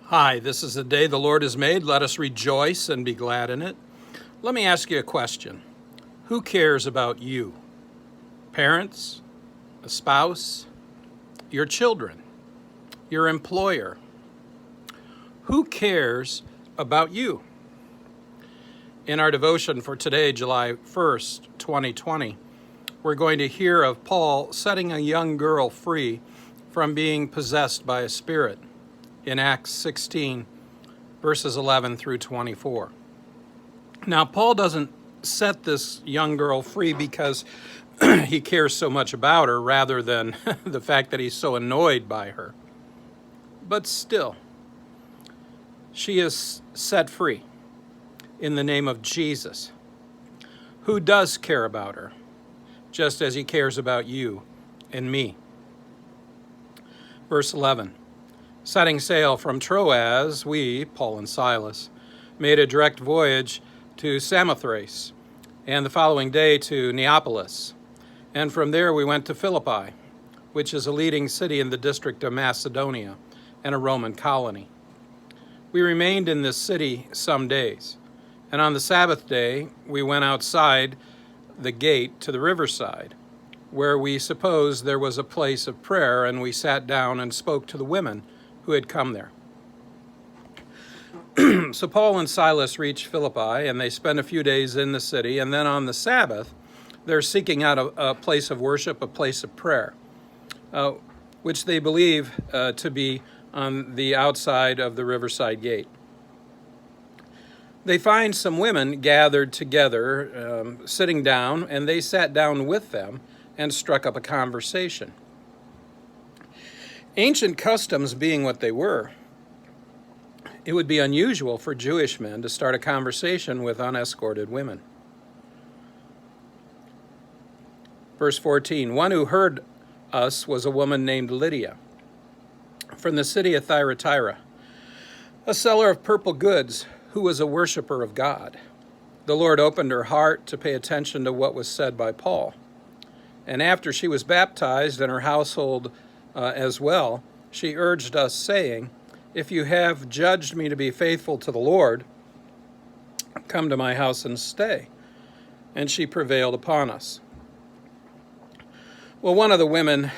Hi, this is the day the Lord has made. Let us rejoice and be glad in it. Let me ask you a question. Who cares about you? Parents, a spouse, your children, your employer? Who cares about you? In our devotion for today, July 1st, 2020, we're going to hear of Paul setting a young girl free from being possessed by a spirit in Acts 16, verses 11 through 24. Now, Paul doesn't set this young girl free because he cares so much about her rather than the fact that he's so annoyed by her. But still, she is set free in the name of Jesus, who does care about her, just as he cares about you and me. Verse 11. Setting sail from Troas, we, Paul and Silas, made a direct voyage to Samothrace, and the following day to Neapolis. And from there we went to Philippi, which is a leading city in the district of Macedonia and a Roman colony. We remained in this city some days, and on the Sabbath day we went outside the gate to the riverside, where we supposed there was a place of prayer, and we sat down and spoke to the women who had come there. So Paul and Silas reach Philippi, and they spend a few days in the city, and then on the Sabbath, they're seeking out a place of worship, a place of prayer, which they believe to be on the outside of the riverside gate. They find some women gathered together, sitting down, and they sat down with them and struck up a conversation. Ancient customs being what they were, it would be unusual for Jewish men to start a conversation with unescorted women. Verse 14, one who heard us was a woman named Lydia from the city of Thyatira, a seller of purple goods who was a worshiper of God. The Lord opened her heart to pay attention to what was said by Paul. And after she was baptized and her household as well, she urged us, saying, if you have judged me to be faithful to the Lord, come to my house and stay. And she prevailed upon us. Well, one of the women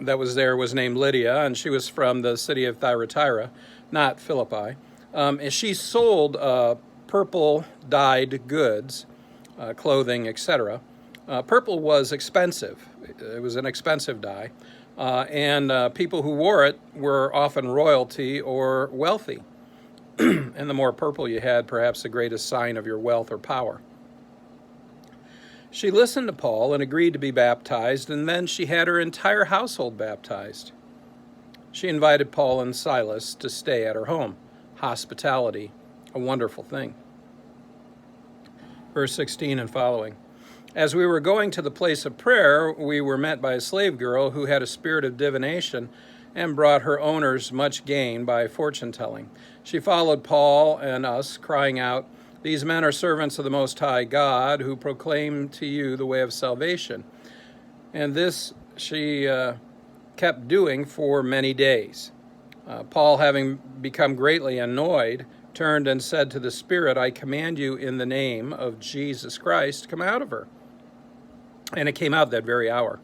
that was there was named Lydia, and she was from the city of Thyatira, not Philippi. And she sold purple dyed goods, clothing, etc. Purple was expensive. It was an expensive dye. And people who wore it were often royalty or wealthy. And the more purple you had, perhaps the greatest sign of your wealth or power. She listened to Paul and agreed to be baptized, and then she had her entire household baptized. She invited Paul and Silas to stay at her home. Hospitality, a wonderful thing. Verse 16 and following. As we were going to the place of prayer, we were met by a slave girl who had a spirit of divination and brought her owners much gain by fortune-telling. She followed Paul and us, crying out, these men are servants of the Most High God, who proclaim to you the way of salvation. And this she kept doing for many days. Paul, having become greatly annoyed, turned and said to the spirit, I command you in the name of Jesus Christ, come out of her. And it came out that very hour.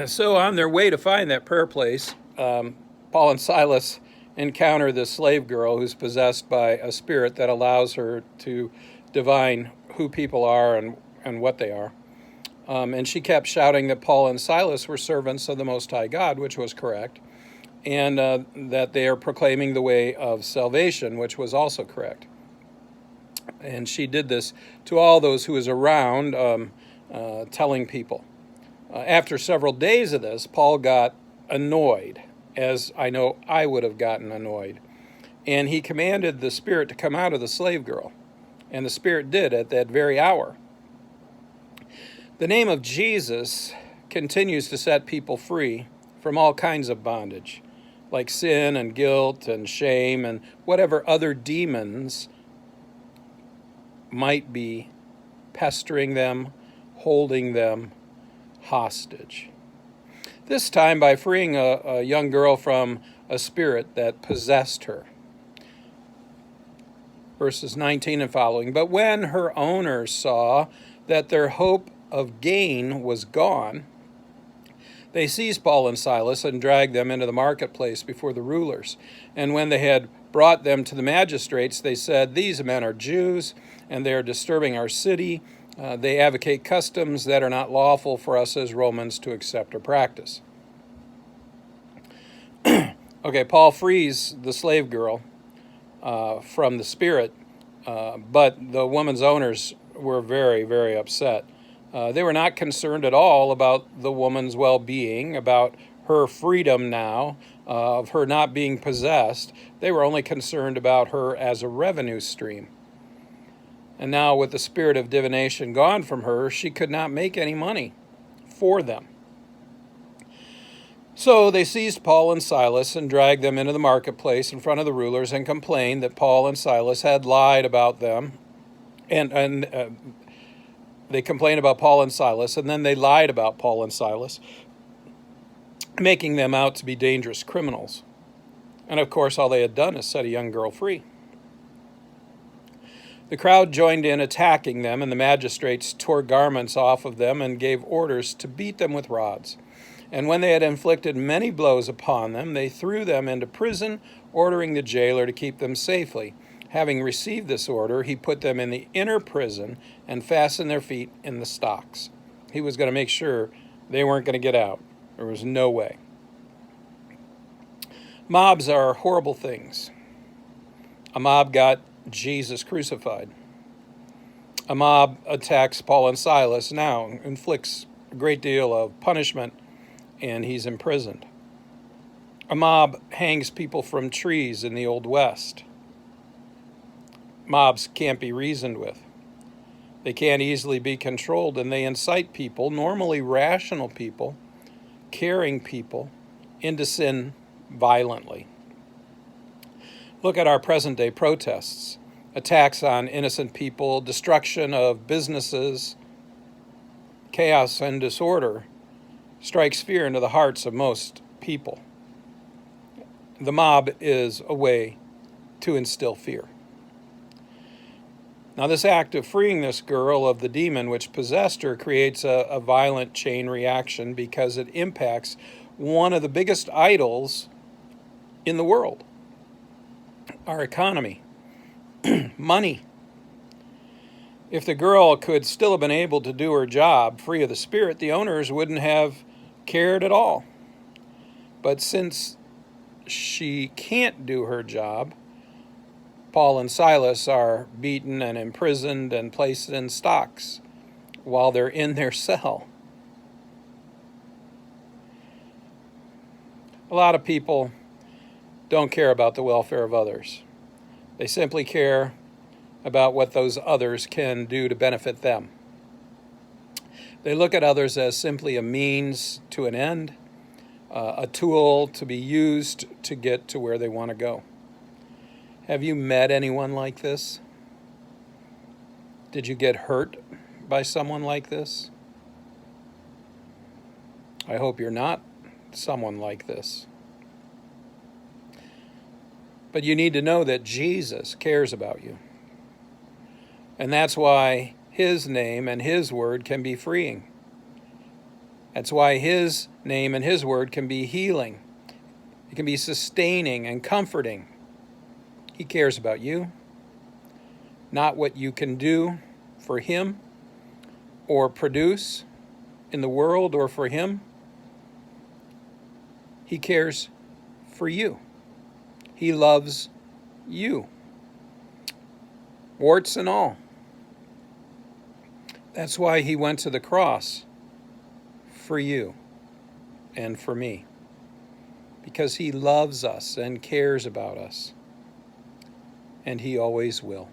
So on their way to find that prayer place, Paul and Silas encounter this slave girl who's possessed by a spirit that allows her to divine who people are and what they are. And she kept shouting that Paul and Silas were servants of the Most High God, which was correct, and that they are proclaiming the way of salvation, which was also correct. And she did this to all those who was around, telling people. After several days of this, Paul got annoyed, as I know I would have gotten annoyed. And he commanded the spirit to come out of the slave girl. And the spirit did at that very hour. The name of Jesus continues to set people free from all kinds of bondage, like sin and guilt and shame and whatever other demons might be pestering them, holding them hostage. this time by freeing a young girl from a spirit that possessed her. Verses 19 and following. But when her owners saw that their hope of gain was gone, they seized Paul and Silas and dragged them into the marketplace before the rulers. And when they had brought them to the magistrates, they said, "These men are Jews, and they are disturbing our city. They advocate customs that are not lawful for us as Romans to accept or practice." Okay, Paul frees the slave girl from the spirit, but the woman's owners were very, very upset. They were not concerned at all about the woman's well-being, about her freedom now, of her not being possessed. They were only concerned about her as a revenue stream. And now with the spirit of divination gone from her, she could not make any money for them. So they seized Paul and Silas and dragged them into the marketplace in front of the rulers and complained that Paul and Silas had lied about them. And they complained about Paul and Silas, and then they lied about Paul and Silas, making them out to be dangerous criminals. And of course, all they had done is set a young girl free. The crowd joined in attacking them, and the magistrates tore garments off of them and gave orders to beat them with rods. And when they had inflicted many blows upon them, they threw them into prison, ordering the jailer to keep them safely. Having received this order, he put them in the inner prison and fastened their feet in the stocks. He was going to make sure they weren't going to get out. There was no way. Mobs are horrible things. A mob got Jesus crucified. A mob attacks Paul and Silas now, inflicts a great deal of punishment, and he's imprisoned. A mob hangs people from trees in the Old West. Mobs can't be reasoned with. They can't easily be controlled, and they incite people, normally rational people, caring people, into sin violently. Look at our present-day protests, attacks on innocent people, destruction of businesses. Chaos and disorder strikes fear into the hearts of most people. The mob is a way to instill fear. Now, this act of freeing this girl of the demon which possessed her creates a violent chain reaction because it impacts one of the biggest idols in the world, our economy, money. If the girl could still have been able to do her job free of the spirit, the owners wouldn't have cared at all. But since she can't do her job, Paul and Silas are beaten and imprisoned and placed in stocks while they're in their cell. A lot of people don't care about the welfare of others. They simply care about what those others can do to benefit them. They look at others as simply a means to an end, a tool to be used to get to where they want to go. Have you met anyone like this? Did you get hurt by someone like this? I hope you're not someone like this. But you need to know that Jesus cares about you. And that's why his name and his word can be freeing. That's why his name and his word can be healing. It can be sustaining and comforting. He cares about you, not what you can do for him or produce in the world or for him. He cares for you. He loves you, warts and all. That's why he went to the cross for you and for me, because he loves us and cares about us. And he always will.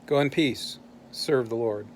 Go in peace. Serve the Lord.